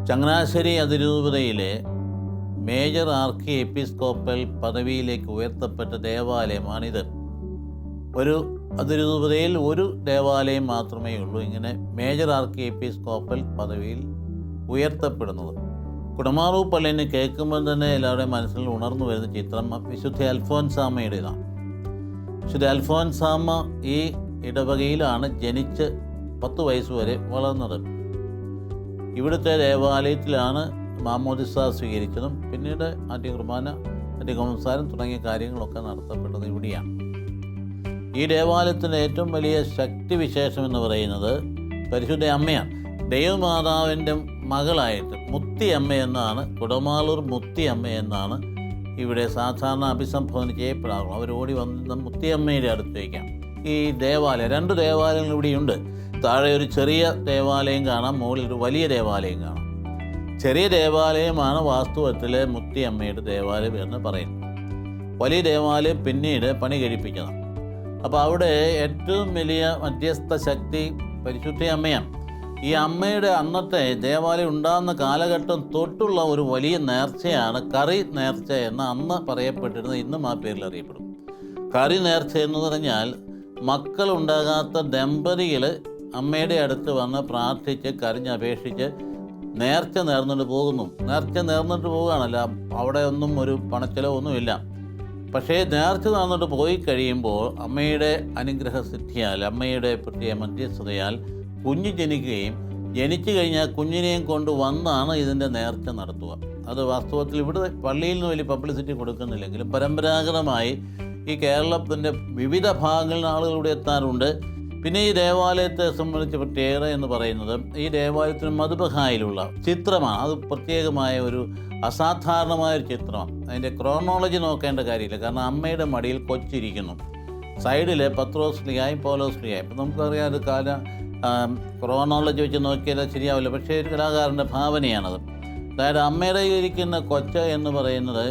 ചങ്ങനാശ്ശേരി അതിരൂപതയിലെ major ആർക്കി episcopal പദവിയിലേക്ക് ഉയർത്തപ്പെട്ട ദേവാലയമാണിത്. ഒരു അതിരൂപതയിൽ ഒരു ദേവാലയം മാത്രമേ ഉള്ളൂ ഇങ്ങനെ മേജർ ആർക്കി എപ്പിസ്കോപ്പൽ പദവിയിൽ ഉയർത്തപ്പെടുന്നത്. കുടമാളൂർ പള്ളിനെ കേൾക്കുമ്പോൾ തന്നെ എല്ലാവരുടെയും മനസ്സിൽ ഉണർന്നു വരുന്ന ചിത്രം വിശുദ്ധ അൽഫോൻസാമ്മയുടേതാണ്. വിശുദ്ധ അൽഫോൻസാമ്മ ഈ ഇടവകയിലാണ് ജനിച്ച് 10 വയസ്സ് വരെ വളർന്നത്. ഇവിടുത്തെ ദേവാലയത്തിലാണ് മാമോദിസ സ്വീകരിച്ചതും പിന്നീട് ആദ്യ കുർബാന, ആദ്യ കുമ്പസാരം തുടങ്ങിയ കാര്യങ്ങളൊക്കെ നടത്തപ്പെട്ടത് ഇവിടെയാണ്. ഈ ദേവാലയത്തിൻ്റെ ഏറ്റവും വലിയ ശക്തിവിശേഷം എന്ന് പറയുന്നത് പരിശുദ്ധ അമ്മയാണ്. ദൈവമാതാവിൻ്റെ മകളായിട്ട് മുത്തിയമ്മ എന്നാണ്, കുടമാളൂർ മുത്തിയമ്മ എന്നാണ് ഇവിടെ സാധാരണ അഭിസംബോധന ചെയ്യപ്പെടാറുള്ളൂ. അവർ ഓടി വന്ന് മുത്തിയമ്മയുടെ അടുത്തേക്കാം. ഈ ദേവാലയം 2 ദേവാലയങ്ങൾ ഇവിടെയുണ്ട്. താഴെ ഒരു ചെറിയ ദേവാലയം കാണാം, മുകളിൽ ഒരു വലിയ ദേവാലയം കാണാം. ചെറിയ ദേവാലയമാണ് വാസ്തവത്തിലെ മുത്തിയമ്മയുടെ ദേവാലയം എന്ന് പറയുന്നത്. വലിയ ദേവാലയം പിന്നീട് പണി കഴിപ്പിക്കണം. അപ്പോൾ അവിടെ ഏറ്റവും വലിയ മധ്യസ്ഥ ശക്തി പരിശുദ്ധ അമ്മയാണ്. ഈ അമ്മയുടെ അന്നത്തെ ദേവാലയം ഉണ്ടാകുന്ന കാലഘട്ടം തൊട്ടുള്ള ഒരു വലിയ നേർച്ചയാണ് കറി നേർച്ച എന്ന് അന്ന് പറയപ്പെട്ടിരുന്നത്. ഇന്നും ആ പേരിൽ അറിയപ്പെടും. കറി നേർച്ച എന്ന് പറഞ്ഞാൽ മക്കളുണ്ടാകാത്ത ദമ്പതികൾ അമ്മയുടെ അടുത്ത് വന്ന് പ്രാർത്ഥിച്ച് കരഞ്ഞപേക്ഷിച്ച് നേർച്ച നേർന്നിട്ട് പോകുന്നു. നേർച്ച നേർന്നിട്ട് പോവുകയാണല്ലോ, അവിടെ ഒന്നും ഒരു പണച്ചിലവൊന്നുമില്ല. പക്ഷേ നേർച്ച നേർന്നിട്ട് പോയി കഴിയുമ്പോൾ അമ്മയുടെ അനുഗ്രഹസിദ്ധിയാൽ, അമ്മയുടെ പ്രത്യേക മധ്യസ്ഥതയാൽ കുഞ്ഞ് ജനിക്കുകയും ജനിച്ചു കഴിഞ്ഞാൽ കുഞ്ഞിനെയും കൊണ്ട് വന്നാണ് ഇതിൻ്റെ നേർച്ച നടത്തുക. അത് വാസ്തവത്തിൽ ഇവിടെ പള്ളിയിൽ നിന്ന് വലിയ പബ്ലിസിറ്റി കൊടുക്കുന്നില്ലെങ്കിലും പരമ്പരാഗതമായി ഈ കേരളത്തിൻ്റെ വിവിധ ഭാഗങ്ങളിൽ ആളുകൾ ഇവിടെ എത്താറുണ്ട്. പിന്നെ ഈ ദേവാലയത്തെ സംബന്ധിച്ച് പ്രത്യേകത എന്ന് പറയുന്നത് ഈ ദേവാലയത്തിന് മധുബഹായിലുള്ള ചിത്രമാണ്. അത് പ്രത്യേകമായ ഒരു അസാധാരണമായൊരു ചിത്രമാണ്. അതിൻ്റെ ക്രോണോളജി നോക്കേണ്ട കാര്യമില്ല, കാരണം അമ്മയുടെ മടിയിൽ കൊച്ചിരിക്കുന്നു. സൈഡിൽ പത്രോസ്ലിയായും പൗലോസ്ലിയായും. ഇപ്പം നമുക്കറിയാം അത് ക്രോണോളജി വെച്ച് നോക്കിയാൽ ശരിയാവില്ല, പക്ഷേ ഒരു കലാകാരൻ്റെ ഭാവനയാണത്. അതായത് അമ്മയുടെ ഇരിക്കുന്ന കൊച്ച എന്ന് പറയുന്നത്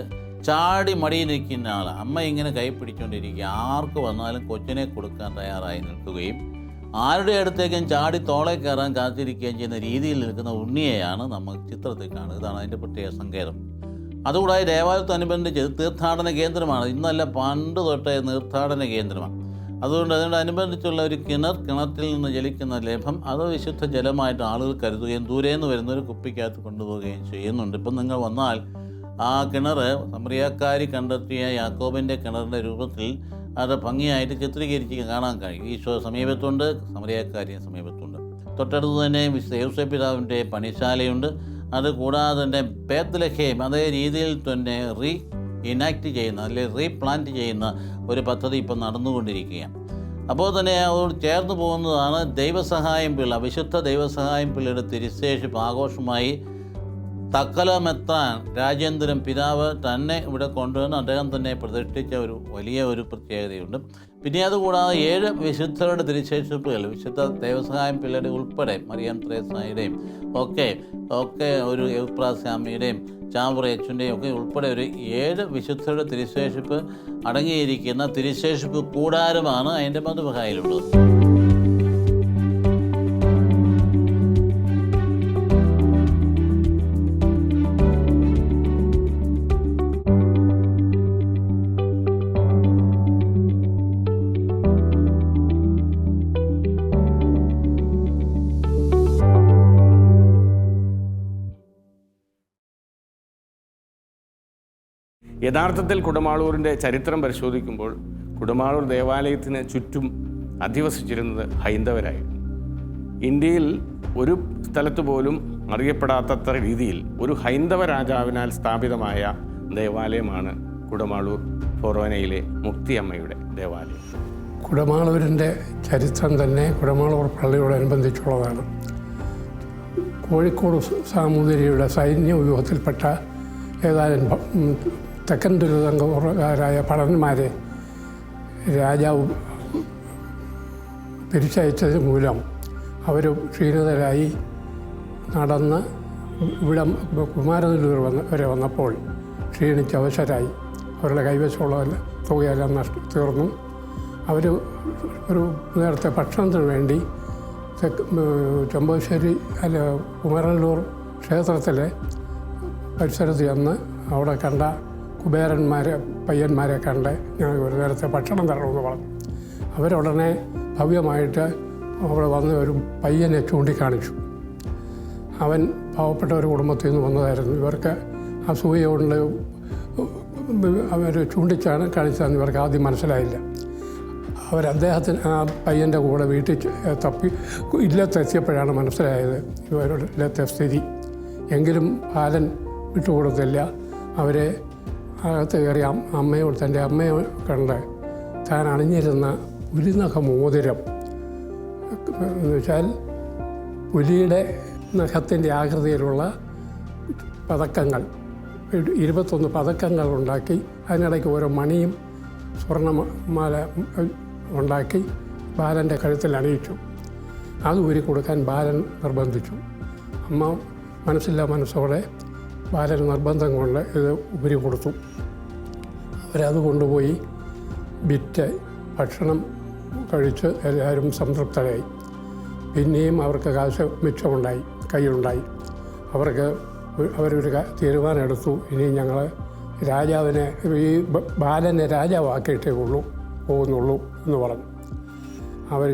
ചാടി മടിയിൽ നിൽക്കുന്ന ആളാണ്. അമ്മ ഇങ്ങനെ കൈ പിടിച്ചുകൊണ്ടിരിക്കുക, ആർക്ക് വന്നാലും കൊച്ചിനെ കൊടുക്കാൻ തയ്യാറായി നിൽക്കുകയും ആരുടെ അടുത്തേക്കും ചാടി തോളെ കയറാൻ കാത്തിരിക്കുകയും ചെയ്യുന്ന രീതിയിൽ നിൽക്കുന്ന ഉണ്ണിയെയാണ് നമ്മൾ ചിത്രത്തിൽ കാണുന്നത്. ഇതാണ് അതിൻ്റെ പ്രത്യേക സങ്കേതം. അതുകൂടാതെ ദേവാലയത്തോടനുബന്ധിച്ച് തീർത്ഥാടന കേന്ദ്രമാണ്. ഇന്നല്ല പണ്ട് തൊട്ടേ തീർത്ഥാടന കേന്ദ്രമാണ്. അതുകൊണ്ട് അതിനോടനുബന്ധിച്ചുള്ള ഒരു കിണറ്റിൽ നിന്ന് ജലിക്കുന്ന ലേപം അത് വിശുദ്ധ ജലമായിട്ട് ആളുകൾ കരുതുകയും ദൂരേന്ന് വരുന്നൊരു കുപ്പിക്കകത്ത് കൊണ്ടുപോവുകയും ചെയ്യുന്നുണ്ട്. ഇപ്പം നിങ്ങൾ വന്നാൽ ആ കിണർ സമറിയാക്കാരി കണ്ടെത്തിയ യാക്കോബിൻ്റെ കിണറിൻ്റെ രൂപത്തിൽ അത് ഭംഗിയായിട്ട് ചിത്രീകരിച്ച് കാണാൻ കഴിയും. ഈശോ സമീപത്തുണ്ട്, സമറിയാക്കാരിയും സമീപത്തുണ്ട്. തൊട്ടടുത്ത് തന്നെ യോസേപ്പ് പിതാവിൻ്റെ പണിശാലയുണ്ട്. അത് കൂടാതെ തന്നെ ബേത്ലഹേം അതേ രീതിയിൽ തന്നെ ഇനാക്ട് ചെയ്യുന്ന അല്ലെങ്കിൽ റീപ്ലാന്റ് ചെയ്യുന്ന ഒരു പദ്ധതി ഇപ്പം നടന്നുകൊണ്ടിരിക്കുകയാണ്. അപ്പോൾ തന്നെ അതോട് ചേർന്ന് പോകുന്നതാണ് ദൈവസഹായം പിള്ള, വിശുദ്ധ ദൈവസഹായം പിള്ളയുടെ തിരുശേഷിപ്പ് ആഘോഷമായി തക്കല മെത്രാൻ രാജേന്ദ്രൻ പിതാവ് തന്നെ ഇവിടെ കൊണ്ടുവന്ന് അദ്ദേഹം തന്നെ പ്രതിഷ്ഠിച്ച ഒരു വലിയ ഒരു പ്രത്യേകതയുണ്ട്. പിന്നെ അതുകൂടാതെ 7 വിശുദ്ധരുടെ തിരുശേഷിപ്പുകൾ വിശുദ്ധ ദൈവസഹായം പിള്ളയുടെ ഉൾപ്പെടെ മറിയാം ത്രേസ്യയുടെയും ഒക്കെ ഒരു എവുപ്രാസ്യാമിയുടെയും ചാവറയച്ചുൻ്റെയും ഒക്കെ ഉൾപ്പെടെ ഒരു 7 വിശുദ്ധരുടെ തിരുശേഷിപ്പ് അടങ്ങിയിരിക്കുന്ന തിരുശേഷിപ്പ് കൂടാരമാണ് അതിൻ്റെ മധുബഹായിലുള്ളത്. യഥാർത്ഥത്തിൽ കുടമാളൂരിൻ്റെ ചരിത്രം പരിശോധിക്കുമ്പോൾ കുടമാളൂർ ദേവാലയത്തിന് ചുറ്റും അധിവസിച്ചിരുന്നത് ഹൈന്ദവരായിരുന്നു. ഇന്ത്യയിൽ ഒരു സ്ഥലത്ത് പോലും അറിയപ്പെടാത്തത്ര രീതിയിൽ ഒരു ഹൈന്ദവ രാജാവിനാൽ സ്ഥാപിതമായ ദേവാലയമാണ് കുടമാളൂർ ഫൊറോനയിലെ മുക്തിയമ്മയുടെ ദേവാലയം. കുടമാളൂരിൻ്റെ ചരിത്രം തന്നെ കുടമാളൂർ പള്ളിയോടനുബന്ധിച്ചുള്ളതാണ്. കോഴിക്കോട് സാമൂതിരിയുടെ സൈന്യവ്യൂഹത്തിൽപ്പെട്ട ഏതാനും തെക്കൻ തിരുവിതാംകൂറുകാരായ ഭടന്മാരെ രാജാവ് തിരിച്ചയച്ചത് മൂലം അവർ ക്ഷീണിതരായി നടന്ന് ഇവിടെ കുമാരനെല്ലൂർ വരെ വന്നപ്പോൾ ക്ഷീണിച്ച് അവശരായി. അവരുടെ കൈവശമുള്ള തുകയെല്ലാം തീർന്നു. അവർ ഒരു നേരത്തെ ഭക്ഷണത്തിന് വേണ്ടി ചെമ്പശ്ശേരി കുമാരനെല്ലൂർ ക്ഷേത്രത്തിലെ പരിസരത്ത് ചെന്ന് അവിടെ കണ്ട പയ്യന്മാരെ കണ്ട് ഞങ്ങൾക്ക് ഒരു നേരത്തെ ഭക്ഷണം തരണമെന്ന് പറഞ്ഞു. അവരുടനെ ഭവ്യമായിട്ട് അവിടെ വന്ന് ഒരു പയ്യനെ ചൂണ്ടിക്കാണിച്ചു. അവൻ പാവപ്പെട്ട ഒരു കുടുംബത്തിൽ നിന്ന് വന്നതായിരുന്നു. ഇവർക്ക് അസൂയ കൊണ്ട് അവർ ചൂണ്ടിച്ചാണ് കാണിച്ചതെന്ന് ഇവർക്ക് ആദ്യം മനസ്സിലായില്ല. അദ്ദേഹത്തിന് ആ പയ്യൻ്റെ കൂടെ വീട്ടിൽ തപ്പി ഇല്ലത്തെത്തിയപ്പോഴാണ് മനസ്സിലായത് ഇവരുടെ ഇല്ലത്തെ സ്ഥിതി. എങ്കിലും ബാലൻ വിട്ടുകൊടുത്തില്ല. അവരെ അകത്ത് കയറി അമ്മയോട് തൻ്റെ അമ്മയെ കണ്ട് താൻ അണിഞ്ഞിരുന്ന പുലിനഖ മോതിരം എന്ന് വെച്ചാൽ പുലിയുടെ നഖത്തിൻ്റെ ആകൃതിയിലുള്ള പതക്കങ്ങൾ 21 പതക്കങ്ങൾ ഉണ്ടാക്കി അതിനിടയ്ക്ക് ഓരോ മണിയും സ്വർണ്ണമാല ഉണ്ടാക്കി ബാലൻ്റെ കഴുത്തിൽ അണിയിച്ചു. അത് ഊരി കൊടുക്കാൻ ബാലൻ നിർബന്ധിച്ചു. അമ്മ മനസ്സോടെ ബാലൻ നിർബന്ധം കൊണ്ട് ഇത് ഊരി കൊടുത്തു. അവരത് കൊണ്ടുപോയി വിറ്റ് ഭക്ഷണം കഴിച്ച് എല്ലാവരും സംതൃപ്തരായി. പിന്നെയും അവർക്ക് കാശ് മിച്ചമുണ്ടായി, കയ്യിലുണ്ടായി. അവരൊരു തീരുമാനമെടുത്തു, ഇനി ഞങ്ങൾ രാജാവിനെ ഈ ബാലനെ രാജാവാക്കിയിട്ടേ പോകുന്നുള്ളൂ എന്ന് പറഞ്ഞു. അവർ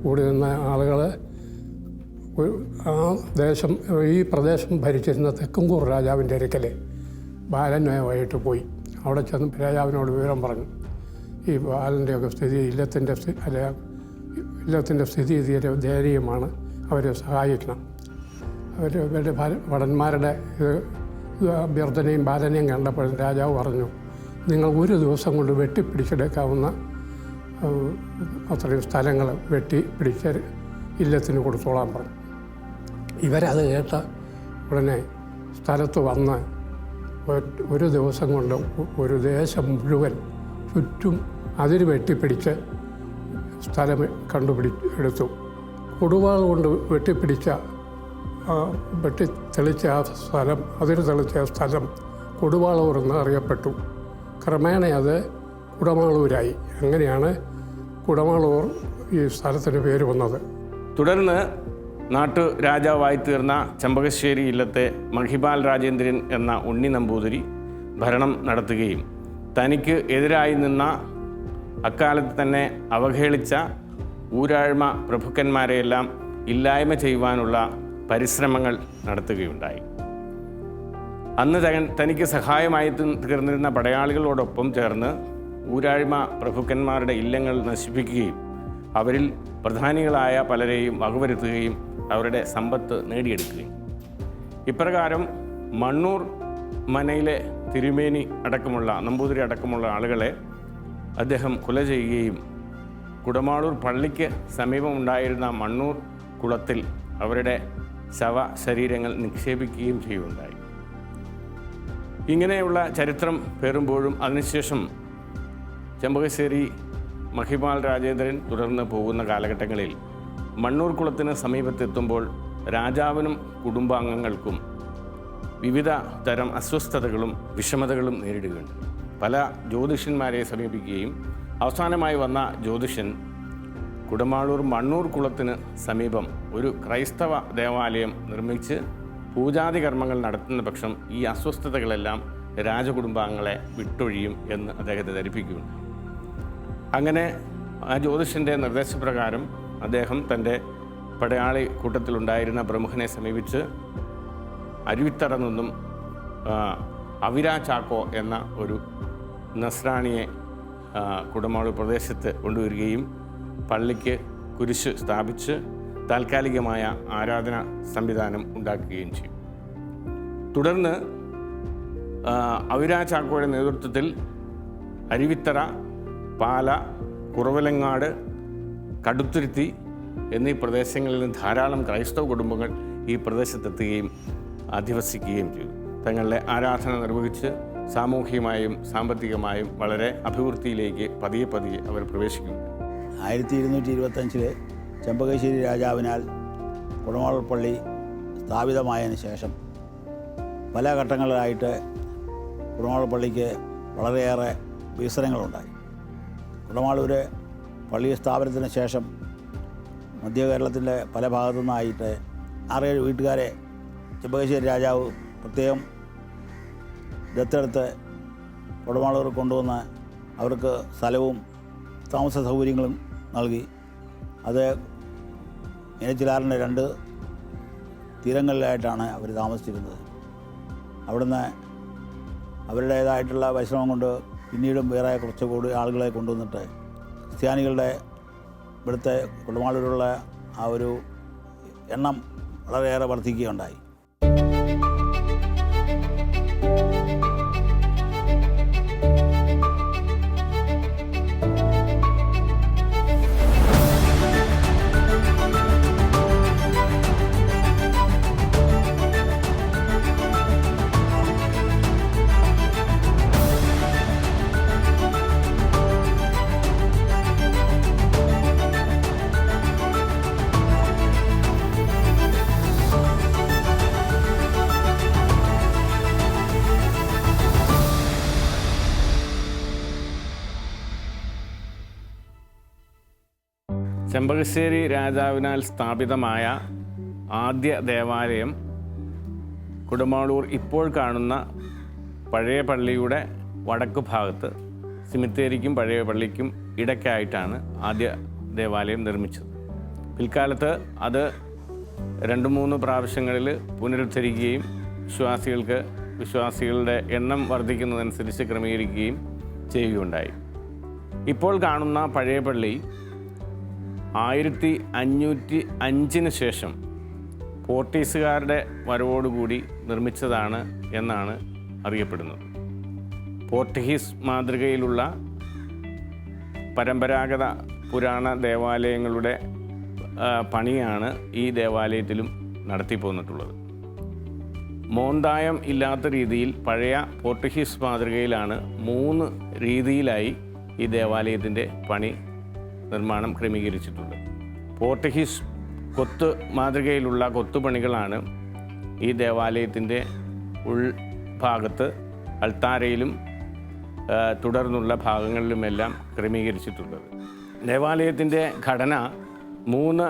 കൂടി നിന്ന ആളുകൾ ആ ഈ പ്രദേശം ഭരിച്ചിരുന്ന തെക്കുംകൂർ രാജാവിൻ്റെ അടുക്കൽ ബാലനുമായിട്ട് പോയി. അവിടെ ചെന്ന് രാജാവിനോട് വിവരം പറഞ്ഞു. ഈ ബാലൻ്റെയൊക്കെ സ്ഥിതി ഇല്ലത്തിൻ്റെ സ്ഥിതി തീരെ ദയനീയമാണ്, അവരെ സഹായിക്കണം. അവരുടെ ഭടന്മാരുടെ അഭ്യർത്ഥനയും ബാലനെയും കണ്ടപ്പോൾ രാജാവ് പറഞ്ഞു, നിങ്ങൾ ഒരു ദിവസം കൊണ്ട് വെട്ടിപ്പിടിച്ചെടുക്കാവുന്ന അത്രയും സ്ഥലങ്ങൾ വെട്ടിപ്പിടിച്ച് ഇല്ലത്തിന് കൊടുത്തോളാൻ പറഞ്ഞു. ഇവരത് കേട്ട ഉടനെ സ്ഥലത്ത് വന്ന് ഒരു ദിവസം കൊണ്ട് ഒരു ദേശം മുഴുവൻ ചുറ്റും അതിര് വെട്ടിപ്പിടിച്ച് സ്ഥലം എടുത്തു. കൊടുവാൾ കൊണ്ട് തെളിച്ച ആ സ്ഥലം, അതിര് തെളിച്ച സ്ഥലം കൊടുവാളൂർ എന്ന് അറിയപ്പെട്ടു. ക്രമേണ അത് കുടമാളൂരായി. അങ്ങനെയാണ് കുടമാളൂർ ഈ സ്ഥലത്തിന് പേര് വന്നത്. തുടർന്ന് നാട്ടുരാജാവായി തീർന്ന ചെമ്പകശ്ശേരി ഇല്ലത്തെ മഹിപാൽ രാജേന്ദ്രൻ എന്ന ഉണ്ണി നമ്പൂതിരി ഭരണം നടത്തുകയും തനിക്ക് എതിരായി നിന്ന അക്കാലത്ത് തന്നെ അവഹേളിച്ച ഊരാഴ്മ പ്രഭുക്കന്മാരെയെല്ലാം ഇല്ലായ്മ ചെയ്യുവാനുള്ള പരിശ്രമങ്ങൾ നടത്തുകയുണ്ടായി. അന്ന് തനിക്ക് സഹായമായി തീർന്നിരുന്ന പടയാളികളോടൊപ്പം ചേർന്ന് ഊരാഴ്മ പ്രഭുക്കന്മാരുടെ ഇല്ലങ്ങൾ നശിപ്പിക്കുകയും അവരിൽ പ്രധാനികളായ പലരെയും വകവരുത്തുകയും അവരുടെ സമ്പത്ത് നേടിയെടുക്കുകയും. ഇപ്രകാരം മണ്ണൂർ മനയിലെ തിരുമേനി അടക്കമുള്ള നമ്പൂതിരി അടക്കമുള്ള ആളുകളെ അദ്ദേഹം കൊല ചെയ്യുകയും കുടമാളൂർ പള്ളിക്ക് സമീപമുണ്ടായിരുന്ന മണ്ണൂർ കുളത്തിൽ അവരുടെ ശവശരീരങ്ങൾ നിക്ഷേപിക്കുകയും ചെയ്യുകയുണ്ടായി. ഇങ്ങനെയുള്ള ചരിത്രം പേറുമ്പോഴും അതിനുശേഷം ചെമ്പകശ്ശേരി മഹിപാൽ രാജേന്ദ്രൻ തുടർന്ന് പോകുന്ന കാലഘട്ടങ്ങളിൽ മണ്ണൂർ കുളത്തിന് സമീപത്തെത്തുമ്പോൾ രാജാവിനും കുടുംബാംഗങ്ങൾക്കും വിവിധ തരം അസ്വസ്ഥതകളും വിഷമതകളും നേരിടുകയുണ്ട്. പല ജ്യോതിഷന്മാരെ സമീപിക്കുകയും അവസാനമായി വന്ന ജ്യോതിഷൻ കുടമാളൂർ മണ്ണൂർ കുളത്തിന് സമീപം ഒരു ക്രൈസ്തവ ദേവാലയം നിർമ്മിച്ച് പൂജാതി കർമ്മങ്ങൾ നടത്തുന്ന പക്ഷം ഈ അസ്വസ്ഥതകളെല്ലാം രാജകുടുംബാംഗങ്ങളെ വിട്ടൊഴിയും എന്ന് അദ്ദേഹത്തെ ധരിപ്പിക്കുകയുണ്ടായി. അങ്ങനെ ആ ജ്യോതിഷൻ്റെ നിർദ്ദേശപ്രകാരം അദ്ദേഹം തൻ്റെ പടയാളി കൂട്ടത്തിലുണ്ടായിരുന്ന പ്രമുഖനെ സമീപിച്ച് അരുവിത്തറ നിന്നും അവിരാ ചാക്കോ എന്ന ഒരു നസ്രാണിയെ കുടമാളൂർ പ്രദേശത്ത് കൊണ്ടുവരികയും പള്ളിക്ക് കുരിശ് സ്ഥാപിച്ച് താൽക്കാലികമായ ആരാധന സംവിധാനം ഉണ്ടാക്കുകയും ചെയ്യും. തുടർന്ന് അവിരാ ചാക്കോയുടെ നേതൃത്വത്തിൽ അരുവിത്തറ, പാല, കുറവലങ്ങാട്, കടുത്തുരുത്തി എന്നീ പ്രദേശങ്ങളിൽ നിന്ന് ധാരാളം ക്രൈസ്തവ കുടുംബങ്ങൾ ഈ പ്രദേശത്തെത്തുകയും അധിവസിക്കുകയും ചെയ്തു. തങ്ങളുടെ ആരാധന നിർവഹിച്ച് സാമൂഹികമായും സാമ്പത്തികമായും വളരെ അഭിവൃദ്ധിയിലേക്ക് പതിയെ അവർ പ്രവേശിക്കുന്നു. 1225 ചെമ്പകശ്ശേരി രാജാവിനാൽ കുടമാളൂർ പള്ളി സ്ഥാപിതമായതിനു ശേഷം പല ഘട്ടങ്ങളിലായിട്ട് കുടമാളൂർ പള്ളിക്ക് വളരെയേറെ വികസനങ്ങളുണ്ടായി. കുടമാളൂർ പള്ളി സ്ഥാപനത്തിന് ശേഷം മധ്യ കേരളത്തിൻ്റെ പല ഭാഗത്തു നിന്നായിട്ട് 6-7 വീട്ടുകാരെ ചെമ്പകശ്ശേരി രാജാവ് പ്രത്യേകം ദത്തെടുത്ത് കുടമാളൂർ കൊണ്ടുവന്ന് അവർക്ക് സ്ഥലവും താമസ സൗകര്യങ്ങളും നൽകി. അത് മീനച്ചിലാറിൻ്റെ 2 തീരങ്ങളിലായിട്ടാണ് അവർ താമസിച്ചിരുന്നത്. അവിടുന്ന് അവരുടേതായിട്ടുള്ള പരിശ്രമം കൊണ്ട് പിന്നീടും വേറെ കുറച്ച് കൂടി ആളുകളെ കൊണ്ടുവന്നിട്ട് ക്രിസ്ത്യാനികളുടെ ഇവിടുത്തെ കുടമാളൂരുള്ള ആ ഒരു എണ്ണം വളരെയേറെ വർദ്ധിക്കുകയുണ്ടായി. ചെമ്പകശ്ശേരി രാജാവിനാൽ സ്ഥാപിതമായ ആദ്യ ദേവാലയം കുടമാളൂർ ഇപ്പോൾ കാണുന്ന പഴയ പള്ളിയുടെ വടക്ക് ഭാഗത്ത് സിമിത്തേരിക്കും പഴയ പള്ളിക്കും ഇടയ്ക്കായിട്ടാണ് ആദ്യ ദേവാലയം നിർമ്മിച്ചത്. പിൽക്കാലത്ത് അത് 2-3 പ്രാവശ്യങ്ങളിൽ പുനരുദ്ധരിക്കുകയും വിശ്വാസികളുടെ എണ്ണം വർദ്ധിക്കുന്നതനുസരിച്ച് ക്രമീകരിക്കുകയും ചെയ്യുകയുണ്ടായി. ഇപ്പോൾ കാണുന്ന പഴയ പള്ളി 1505 ശേഷം പോർട്ടീസുകാരുടെ വരവോടുകൂടി നിർമ്മിച്ചതാണ് എന്നാണ് അറിയപ്പെടുന്നത്. പോർട്ടുഗീസ് മാതൃകയിലുള്ള പരമ്പരാഗത പുരാണ ദേവാലയങ്ങളുടെ പണിയാണ് ഈ ദേവാലയത്തിലും നടത്തിപ്പോന്നിട്ടുള്ളത്. മോന്തായം ഇല്ലാത്ത രീതിയിൽ പഴയ പോർട്ടുഗീസ് മാതൃകയിലാണ് 3 രീതിയിലായി ഈ ദേവാലയത്തിൻ്റെ നിർമ്മാണം ക്രമീകരിച്ചിട്ടുണ്ട്. പോർട്ടുഗീസ് കൊത്ത് മാതൃകയിലുള്ള കൊത്തുപണികളാണ് ഈ ദേവാലയത്തിൻ്റെ ഉൾഭാഗത്ത് അൾത്താരയിലും തുടർന്നുള്ള ഭാഗങ്ങളിലുമെല്ലാം ക്രമീകരിച്ചിട്ടുള്ളത്. ദേവാലയത്തിൻ്റെ ഘടന 3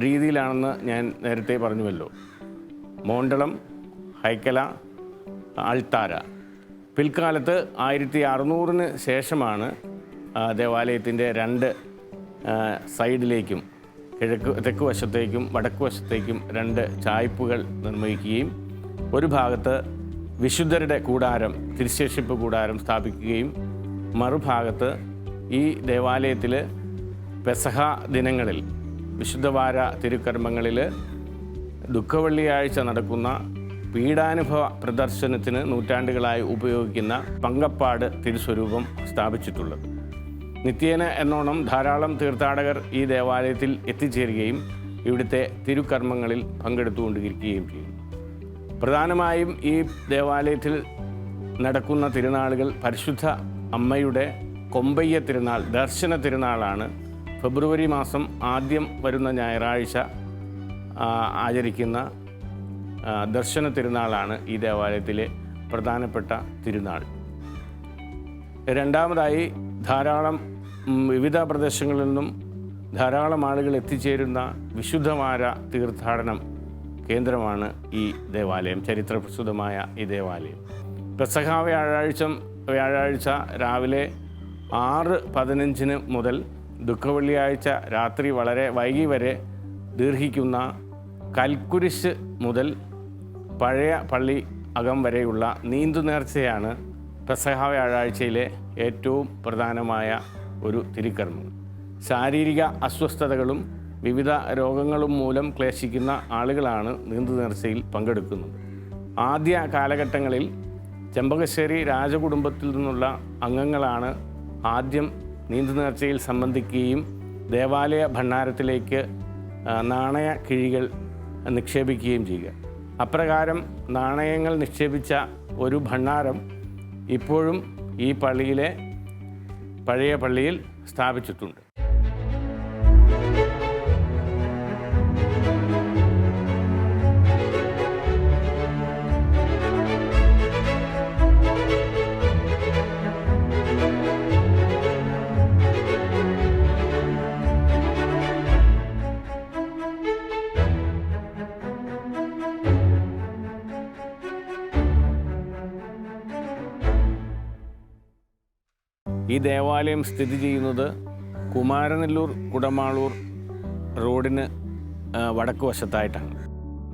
രീതിയിലാണെന്ന് ഞാൻ നേരത്തെ പറഞ്ഞുവല്ലോ. മോണ്ടളം, ഹൈക്കല, അൾത്താര. പിൽക്കാലത്ത് 1600 ശേഷമാണ് ദേവാലയത്തിൻ്റെ 2 സൈഡിലേക്കും തെക്ക് വശത്തേക്കും വടക്ക് വശത്തേക്കും 2 ചായ്പുകൾ നിർമ്മിക്കുകയും ഒരു ഭാഗത്ത് വിശുദ്ധരുടെ കൂടാരം, തിരുശേഷിപ്പ് കൂടാരം സ്ഥാപിക്കുകയും മറുഭാഗത്ത് ഈ ദേവാലയത്തിൽ പെസഹ ദിനങ്ങളിൽ വിശുദ്ധവാര തിരുക്കർമ്മങ്ങളിൽ ദുഃഖവെള്ളിയാഴ്ച നടക്കുന്ന പീഡാനുഭവ പ്രദർശനത്തിന് നൂറ്റാണ്ടുകളായി ഉപയോഗിക്കുന്ന പങ്കപ്പാട് തിരുസ്വരൂപം സ്ഥാപിച്ചിട്ടുള്ളത്. നിത്യേന എന്നോണം ധാരാളം തീർത്ഥാടകർ ഈ ദേവാലയത്തിൽ എത്തിച്ചേരുകയും ഇവിടുത്തെ തിരുക്കർമ്മങ്ങളിൽ പങ്കെടുത്തുകൊണ്ടിരിക്കുകയും ചെയ്യും. പ്രധാനമായും ഈ ദേവാലയത്തിൽ നടക്കുന്ന തിരുനാളുകൾ പരിശുദ്ധ അമ്മയുടെ കൊമ്പയ്യ തിരുനാൾ, ദർശന തിരുനാളാണ്. ഫെബ്രുവരി മാസം ആദ്യം വരുന്ന ഞായറാഴ്ച ആചരിക്കുന്ന ദർശന തിരുനാളാണ് ഈ ദേവാലയത്തിലെ പ്രധാനപ്പെട്ട തിരുനാൾ. രണ്ടാമതായി വിവിധ പ്രദേശങ്ങളിൽ നിന്നും ധാരാളം ആളുകൾ എത്തിച്ചേരുന്ന വിശുദ്ധവാര തീർത്ഥാടനം കേന്ദ്രമാണ് ഈ ദേവാലയം, ചരിത്രപ്രസിദ്ധമായ ഈ ദേവാലയം. പെസഹ വ്യാഴാഴ്ച രാവിലെ 6:15 മുതൽ ദുഃഖവെള്ളിയാഴ്ച രാത്രി വളരെ വൈകി വരെ ദീർഘിക്കുന്ന കൽക്കുരിശ് മുതൽ പഴയ പള്ളി അകം വരെയുള്ള നീന്തുനേർച്ചയാണ് പെസഹ വ്യാഴാഴ്ചയിലെ ഏറ്റവും പ്രധാനമായ ഒരു തിരുക്കർമ്മം. ശാരീരിക അസ്വസ്ഥതകളും വിവിധ രോഗങ്ങളും മൂലം ക്ലേശിക്കുന്ന ആളുകളാണ് നീന്തുനേർച്ചയിൽ പങ്കെടുക്കുന്നത്. ആദ്യ കാലഘട്ടങ്ങളിൽ ചെമ്പകശ്ശേരി രാജകുടുംബത്തിൽ നിന്നുള്ള അംഗങ്ങളാണ് ആദ്യം നീന്തുനേർച്ചയിൽ സംബന്ധിക്കുകയും ദേവാലയ ഭണ്ഡാരത്തിലേക്ക് നാണയ കിഴികൾ നിക്ഷേപിക്കുകയും ചെയ്യുക. അപ്രകാരം നാണയങ്ങൾ നിക്ഷേപിച്ച ഒരു ഭണ്ഡാരം ഇപ്പോഴും ഈ പഴയ പള്ളിയിൽ സ്ഥാപിച്ചിട്ടുണ്ട്. ഈ ദേവാലയം സ്ഥിതി ചെയ്യുന്നത് കുമാരനെല്ലൂർ കുടമാളൂർ റോഡിന് വടക്ക് വശത്തായിട്ടാണ്.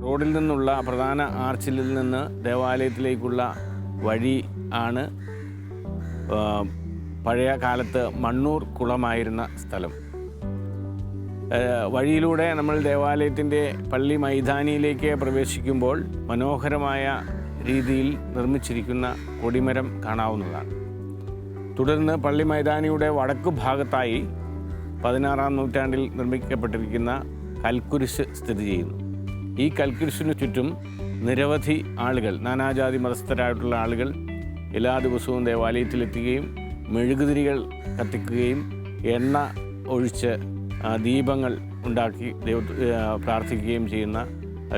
റോഡിൽ നിന്നുള്ള പ്രധാന ആർച്ചിൽ നിന്ന് ദേവാലയത്തിലേക്കുള്ള വഴി ആണ് പഴയ കാലത്ത് മണ്ണൂർ കുളമായിരുന്ന സ്ഥലം. വഴിയിലൂടെ നമ്മൾ ദേവാലയത്തിൻ്റെ പള്ളി മൈതാനിയിലേക്ക് പ്രവേശിക്കുമ്പോൾ മനോഹരമായ രീതിയിൽ നിർമ്മിച്ചിരിക്കുന്ന കൊടിമരം കാണാവുന്നതാണ്. തുടർന്ന് പള്ളി മൈതാനിയുടെ വടക്കു ഭാഗത്തായി 16-ാം നൂറ്റാണ്ടിൽ നിർമ്മിക്കപ്പെട്ടിരിക്കുന്ന കൽക്കുരിശ് സ്ഥിതി ചെയ്യുന്നു. ഈ കൽക്കുരിശിനു ചുറ്റും നിരവധി ആളുകൾ, നാനാജാതി മതസ്ഥരായിട്ടുള്ള ആളുകൾ എല്ലാ ദിവസവും ദേവാലയത്തിലെത്തുകയും മെഴുകുതിരികൾ കത്തിക്കുകയും എണ്ണ ഒഴിച്ച് ദീപങ്ങൾ ഉണ്ടാക്കി പ്രാർത്ഥിക്കുകയും ചെയ്യുന്ന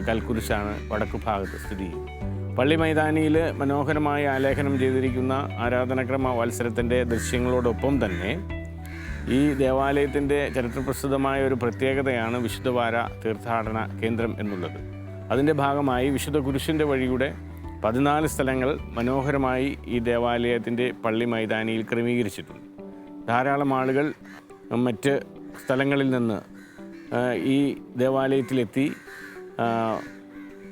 കൽക്കുരിശാണ് വടക്കു ഭാഗത്ത് സ്ഥിതി ചെയ്യുന്നത്. പള്ളി മൈതാനിയിൽ മനോഹരമായി ആലേഖനം ചെയ്തിരിക്കുന്ന ആരാധനാക്രമ വത്സരത്തിൻ്റെ ദൃശ്യങ്ങളോടൊപ്പം തന്നെ ഈ ദേവാലയത്തിൻ്റെ ചരിത്രപ്രസിദ്ധമായ ഒരു പ്രത്യേകതയാണ് വിശുദ്ധവാര തീർത്ഥാടന കേന്ദ്രം എന്നുള്ളത്. അതിൻ്റെ ഭാഗമായി വിശുദ്ധ കുരിശിൻ്റെ വഴിയുടെ 14 സ്ഥലങ്ങൾ മനോഹരമായി ഈ ദേവാലയത്തിൻ്റെ പള്ളി മൈതാനിയിൽ ക്രമീകരിച്ചിട്ടുണ്ട്. ധാരാളം ആളുകൾ മറ്റ് സ്ഥലങ്ങളിൽ നിന്ന് ഈ ദേവാലയത്തിലെത്തി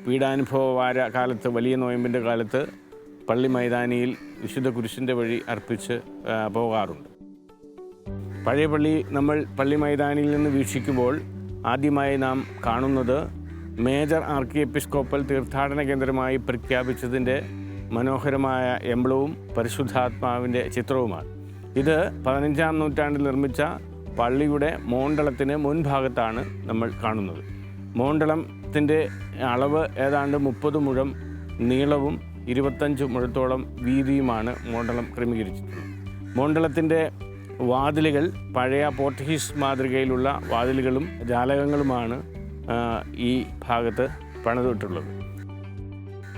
പീഡാനുഭവവാര കാലത്ത്, വലിയ നോയമ്പിൻ്റെ കാലത്ത് പള്ളി മൈതാനിയിൽ വിശുദ്ധ കുരിശിൻ്റെ വഴി അർപ്പിച്ച് പോകാറുണ്ട്. പഴയ പള്ളി നമ്മൾ പള്ളി മൈതാനിയിൽ നിന്ന് വീക്ഷിക്കുമ്പോൾ ആദ്യമായി നാം കാണുന്നത് മേജർ ആർക്കി എപ്പിസ്കോപ്പൽ തീർത്ഥാടന കേന്ദ്രമായി പ്രഖ്യാപിച്ചതിൻ്റെ മനോഹരമായ എംബ്ലവും പരിശുദ്ധാത്മാവിൻ്റെ ചിത്രവുമാണ്. ഇത് 15-ാം നൂറ്റാണ്ടിൽ നിർമ്മിച്ച പള്ളിയുടെ മോണ്ടളത്തിന് മുൻഭാഗത്താണ് നമ്മൾ കാണുന്നത്. മോണ്ടളത്തിൻ്റെ അളവ് ഏതാണ്ട് 30 മുഴം നീളവും 25 മുഴത്തോളം വീതിയുമാണ് മോണ്ടളം ക്രമീകരിച്ചിട്ടുള്ളത്. മോണ്ടളത്തിൻ്റെ വാതിലുകൾ പഴയ പോർട്ടുഗീസ് മാതൃകയിലുള്ള വാതിലുകളും ജാലകങ്ങളുമാണ് ഈ ഭാഗത്ത് പണിതിട്ടുള്ളത്.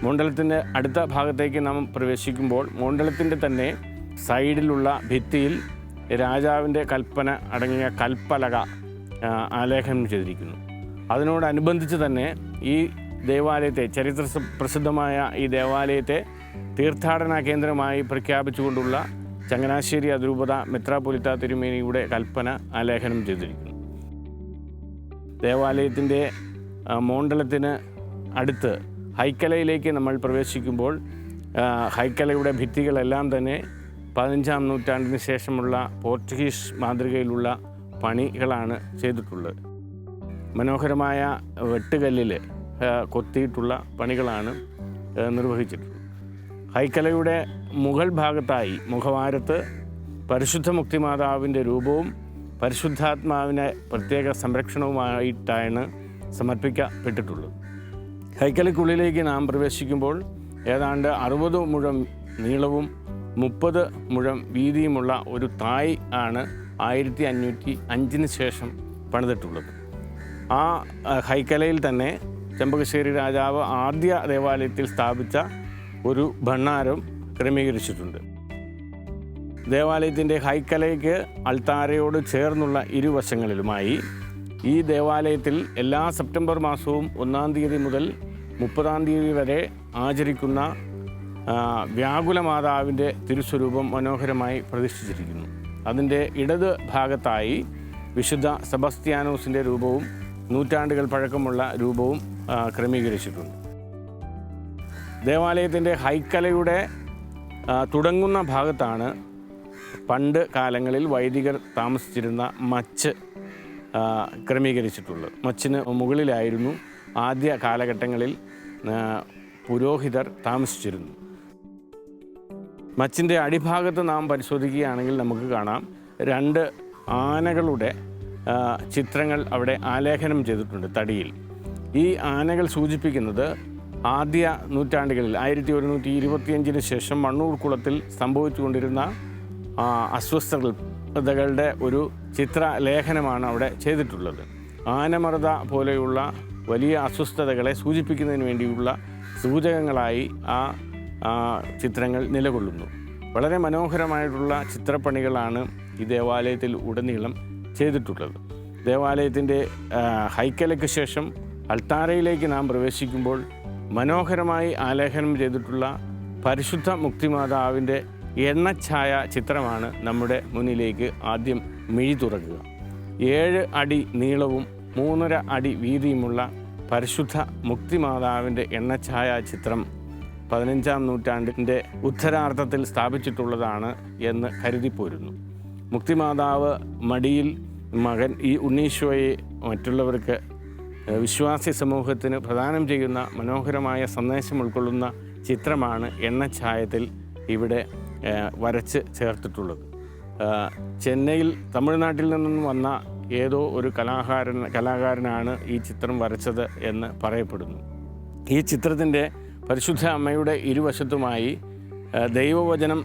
മോണ്ടളത്തിൻ്റെ അടുത്ത ഭാഗത്തേക്ക് നാം പ്രവേശിക്കുമ്പോൾ മോണ്ടളത്തിൻ്റെ തന്നെ സൈഡിലുള്ള ഭിത്തിയിൽ രാജാവിൻ്റെ കൽപ്പന അടങ്ങിയ കൽപ്പലക ആലേഖനം ചെയ്തിരിക്കുന്നു. അതിനോടനുബന്ധിച്ച് തന്നെ ഈ ദേവാലയത്തെ, ചരിത്ര പ്രസിദ്ധമായ ഈ ദേവാലയത്തെ തീർത്ഥാടന കേന്ദ്രമായി പ്രഖ്യാപിച്ചുകൊണ്ടുള്ള ചങ്ങനാശ്ശേരി അതിരൂപത മെത്രാപ്പൊലീത്ത തിരുമേനിയുടെ കൽപ്പന ആലേഖനം ചെയ്തിരിക്കുന്നു. ദേവാലയത്തിൻ്റെ മോണ്ടളത്തിന് അടുത്ത് ഹൈക്കലയിലേക്ക് നമ്മൾ പ്രവേശിക്കുമ്പോൾ ഹൈക്കലയുടെ ഭിത്തികളെല്ലാം തന്നെ 15-ാം നൂറ്റാണ്ടിന് ശേഷമുള്ള പോർച്ചുഗീസ് മാതൃകയിലുള്ള പണികളാണ് ചെയ്തിട്ടുള്ളത്. മനോഹരമായ വെട്ടുകല്ലിൽ കൊത്തിയിട്ടുള്ള പണികളാണ് നിർവഹിച്ചിട്ടുള്ളത്. ഹൈക്കലയുടെ മുകൾ ഭാഗത്തായി മുഖവാരത്ത് പരിശുദ്ധ മുക്തിമാതാവിൻ്റെ രൂപവും പരിശുദ്ധാത്മാവിനെ പ്രത്യേക സംരക്ഷണവുമായിട്ടാണ് സമർപ്പിക്കപ്പെട്ടിട്ടുള്ളത്. ഹൈക്കലയ്ക്കുള്ളിലേക്ക് നാം പ്രവേശിക്കുമ്പോൾ ഏതാണ്ട് 60 മുഴം നീളവും 30 മുഴം വീതിയുമുള്ള ഒരു തായ് ആണ് 1505 ശേഷം പണിതിട്ടുള്ളത്. ആ ഹൈക്കലയിൽ തന്നെ ചെമ്പകശ്ശേരി രാജാവ് ആദ്യ ദേവാലയത്തിൽ സ്ഥാപിച്ച ഒരു ഭണ്ഡാരം ക്രമീകരിച്ചിട്ടുണ്ട്. ദേവാലയത്തിൻ്റെ ഹൈക്കലയ്ക്ക് അൾത്താരയോട് ചേർന്നുള്ള ഇരുവശങ്ങളിലുമായി ഈ ദേവാലയത്തിൽ എല്ലാ സെപ്റ്റംബർ മാസവും 1-ാം തീയതി മുതൽ 30-ാം തീയതി വരെ ആചരിക്കുന്ന വ്യാകുല മാതാവിൻ്റെ തിരുസ്വരൂപം മനോഹരമായി പ്രതിഷ്ഠിച്ചിരിക്കുന്നു. അതിൻ്റെ ഇടത് ഭാഗത്തായി വിശുദ്ധ സെബസ്ത്യാനോസിൻ്റെ രൂപവും നൂറ്റാണ്ടുകൾ പഴക്കമുള്ള രൂപവും ക്രമീകരിച്ചിട്ടുണ്ട്. ദേവാലയത്തിൻ്റെ ഹൈക്കലയുടെ തുടങ്ങുന്ന ഭാഗത്താണ് പണ്ട് കാലങ്ങളിൽ വൈദികർ താമസിച്ചിരുന്ന മച്ച് ക്രമീകരിച്ചിട്ടുള്ളത്. മച്ചിന് മുകളിലായിരുന്നു ആദ്യ കാലഘട്ടങ്ങളിൽ പുരോഹിതർ താമസിച്ചിരുന്നു. മച്ചിൻ്റെ അടിഭാഗത്ത് നാം പരിശോധിക്കുകയാണെങ്കിൽ നമുക്ക് കാണാം 2 ആനകളുടെ ചിത്രങ്ങൾ അവിടെ ആലേഖനം ചെയ്തിട്ടുണ്ട് തടിയിൽ. ഈ ആനകൾ സൂചിപ്പിക്കുന്നത് ആദ്യ നൂറ്റാണ്ടുകളിൽ 1125 ശേഷം മണ്ണൂർ കുളത്തിൽ സംഭവിച്ചുകൊണ്ടിരുന്ന അസ്വസ്ഥതകളുടെ ഒരു ചിത്രലേഖനമാണ് അവിടെ ചെയ്തിട്ടുള്ളത്. ആനമർദ്ദ പോലെയുള്ള വലിയ അസ്വസ്ഥതകളെ സൂചിപ്പിക്കുന്നതിന് വേണ്ടിയുള്ള സൂചകങ്ങളായി ആ ചിത്രങ്ങൾ നിലകൊള്ളുന്നു. വളരെ മനോഹരമായിട്ടുള്ള ചിത്രപ്പണികളാണ് ഈ ദേവാലയത്തിൽ ഉടനീളം ചെയ്തിട്ടുള്ളത്. ദേവാലയത്തിൻ്റെ ഹൈക്കലയ്ക്ക് ശേഷം അൾത്താരയിലേക്ക് നാം പ്രവേശിക്കുമ്പോൾ മനോഹരമായി ആലേഖനം ചെയ്തിട്ടുള്ള പരിശുദ്ധ മുക്തിമാതാവിൻ്റെ എണ്ണഛായ ചിത്രമാണ് നമ്മുടെ മുന്നിലേക്ക് ആദ്യം മിഴി തുറക്കുക. 7 അടി നീളവും 3.5 അടി വീതിയുമുള്ള പരിശുദ്ധ മുക്തിമാതാവിൻ്റെ എണ്ണഛായ ചിത്രം 15-ാം നൂറ്റാണ്ടിൻ്റെ ഉത്തരാർദ്ധത്തിൽ സ്ഥാപിച്ചിട്ടുള്ളതാണ് എന്ന് കരുതിപ്പോരുന്നു. മുക്തിമാതാവ് മടിയിൽ മകൻ ഈ ഉണ്ണീശോയെ മറ്റുള്ളവർക്ക് വിശ്വാസി സമൂഹത്തിന് പ്രദാനം ചെയ്യുന്ന മനോഹരമായ സന്ദേശം ഉൾക്കൊള്ളുന്ന ചിത്രമാണ് എണ്ണഛായത്തിൽ ഇവിടെ വരച്ച് ചേർത്തിട്ടുള്ളത്. ചെന്നൈയിൽ തമിഴ്നാട്ടിൽ നിന്നും വന്ന ഏതോ ഒരു കലാകാരനാണ് ഈ ചിത്രം വരച്ചത് എന്ന് പറയപ്പെടുന്നു. ഈ ചിത്രത്തിൻ്റെ പരിശുദ്ധ അമ്മയുടെ ഇരുവശത്തുമായി ദൈവവചനം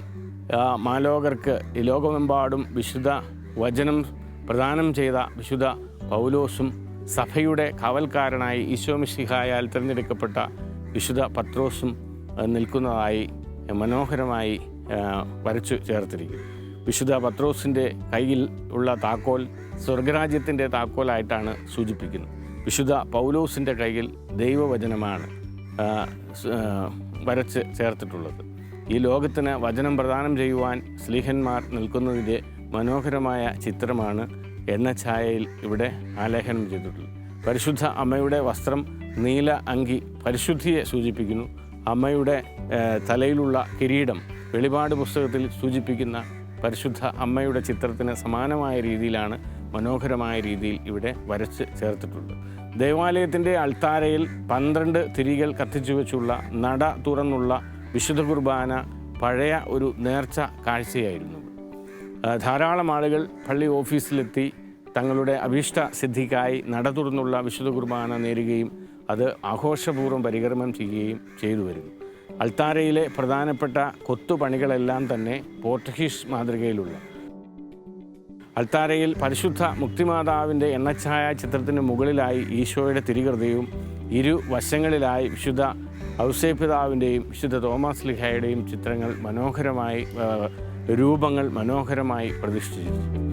മാലോകർക്ക് ഈ ലോകമെമ്പാടും വിശുദ്ധ വചനം പ്രദാനം ചെയ്ത വിശുദ്ധ പൗലോസും സഭയുടെ കാവൽക്കാരനായി ഈശോ മിശിഹായാൽ തിരഞ്ഞെടുക്കപ്പെട്ട വിശുദ്ധ പത്രോസും നിൽക്കുന്നതായി മനോഹരമായി വരച്ചു ചേർത്തിരിക്കുന്നു. വിശുദ്ധ പത്രോസിൻ്റെ കയ്യിൽ ഉള്ള താക്കോൽ സ്വർഗരാജ്യത്തിൻ്റെ താക്കോലായിട്ടാണ് സൂചിപ്പിക്കുന്നത്. വിശുദ്ധ പൗലോസിൻ്റെ കയ്യിൽ ദൈവവചനമാണ് വരച്ച് ചേർത്തിട്ടുള്ളത്. ഈ ലോകത്തിന് വചനം പ്രദാനം ചെയ്യുവാൻ സ്ലീഹന്മാർ നിൽക്കുന്നതിൻ്റെ മനോഹരമായ ചിത്രമാണ് എണ്ണഛായയിൽ ഇവിടെ ആലേഖനം ചെയ്തിട്ടുള്ളത്. പരിശുദ്ധ അമ്മയുടെ വസ്ത്രം നീല അങ്കി പരിശുദ്ധിയെ സൂചിപ്പിക്കുന്നു. അമ്മയുടെ തലയിലുള്ള കിരീടം വെളിപാട് പുസ്തകത്തിൽ സൂചിപ്പിക്കുന്ന പരിശുദ്ധ അമ്മയുടെ ചിത്രത്തിന് സമാനമായ രീതിയിലാണ് മനോഹരമായ രീതിയിൽ ഇവിടെ വരച്ച് ചേർത്തിട്ടുള്ളത്. ദേവാലയത്തിൻ്റെ അൾത്താരയിൽ 12 തിരികൾ കത്തിച്ചു വെച്ചുള്ള നട തുറന്നുള്ള വിശുദ്ധ കുർബാന പഴയ ഒരു നേർച്ച കാഴ്ചയായിരുന്നു. ധാരാളം ആളുകൾ പള്ളി ഓഫീസിലെത്തി തങ്ങളുടെ അഭീഷ്ട സിദ്ധിക്കായി നട തുറന്നുള്ള വിശുദ്ധ കുർബാന നേരുകയും അത് ആഘോഷപൂർവ്വം പരികർമ്മം ചെയ്യുകയും ചെയ്തു വരുന്നു. അൾത്താരയിലെ പ്രധാനപ്പെട്ട കൊത്തുപണികളെല്ലാം തന്നെ പോർട്ടുഗീസ് മാതൃകയിലുള്ള. അൾത്താരയിൽ പരിശുദ്ധ മുക്തിമാതാവിൻ്റെ എണ്ണഛായ ചിത്രത്തിന് മുകളിലായി ഈശോയുടെ തിരുഹൃദയവും ഇരുവശങ്ങളിലായി വിശുദ്ധ ഔസേപ്പിതാവിൻ്റെയും വിശുദ്ധ തോമാസ് സ്ലീഹായുടെയും ചിത്രങ്ങൾ രൂപങ്ങൾ മനോഹരമായി പ്രതിഷ്ഠിച്ചിരിക്കുന്നു.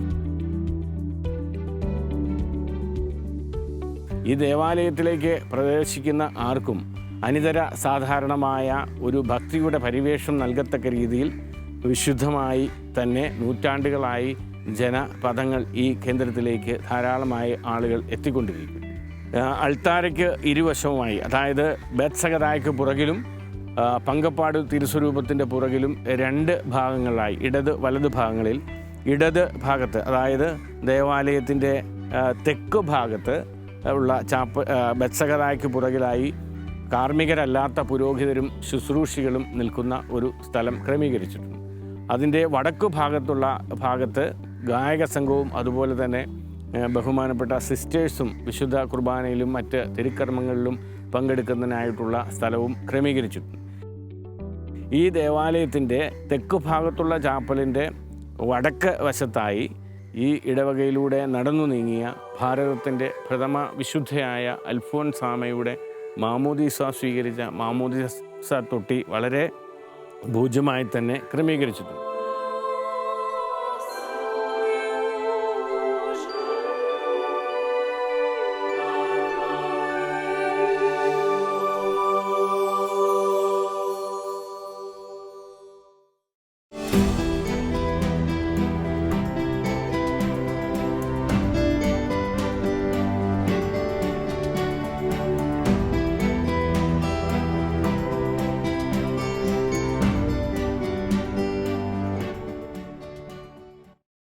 ഈ ദേവാലയത്തിലേക്ക് പ്രവേശിക്കുന്ന ആർക്കും അനിതര സാധാരണമായ ഒരു ഭക്തിയുടെ പരിവേഷം നൽകത്തക്ക രീതിയിൽ വിശുദ്ധമായി തന്നെ നൂറ്റാണ്ടുകളായി ജനപദങ്ങൾ ഈ കേന്ദ്രത്തിലേക്ക് ധാരാളമായി ആളുകൾ എത്തിക്കൊണ്ടിരിക്കും. അൾത്താരയ്ക്ക് ഇരുവശവുമായി, അതായത് ബേത്സഗദായ്ക്ക് പുറകിലും പങ്കപ്പാട് തിരുസ്വരൂപത്തിൻ്റെ പുറകിലും 2 ഭാഗങ്ങളായി ഇടത് വലത് ഭാഗങ്ങളിൽ ഇടത് ഭാഗത്ത്, അതായത് ദേവാലയത്തിൻ്റെ തെക്ക് ഭാഗത്ത് ഉള്ള ബേത്സഗദായ്ക്ക് പുറകിലായി കാർമ്മികരല്ലാത്ത പുരോഹിതരും ശുശ്രൂഷികളും നിൽക്കുന്ന ഒരു സ്ഥലം ക്രമീകരിച്ചിട്ടുണ്ട്. അതിൻ്റെ വടക്കു ഭാഗത്ത് ഗായക സംഘവും അതുപോലെ തന്നെ ബഹുമാനപ്പെട്ട സിസ്റ്റേഴ്സും വിശുദ്ധ കുർബാനയിലും മറ്റ് തിരുക്കർമ്മങ്ങളിലും പങ്കെടുക്കുന്നതിനായിട്ടുള്ള സ്ഥലവും ക്രമീകരിച്ചിട്ടുണ്ട്. ഈ ദേവാലയത്തിൻ്റെ തെക്ക് ഭാഗത്തുള്ള ചാപ്പലിൻ്റെ വടക്ക് വശത്തായി ഈ ഇടവകയിലൂടെ നടന്നു നീങ്ങിയ ഭാരതത്തിൻ്റെ പ്രഥമ വിശുദ്ധയായ അൽഫോൻസാമയുടെ മാമോദീസ സ്വീകരിച്ച മാമോദീസ തൊട്ടി വളരെ ഭൂജ്യമായി തന്നെ ക്രമീകരിച്ചിട്ടുണ്ട്.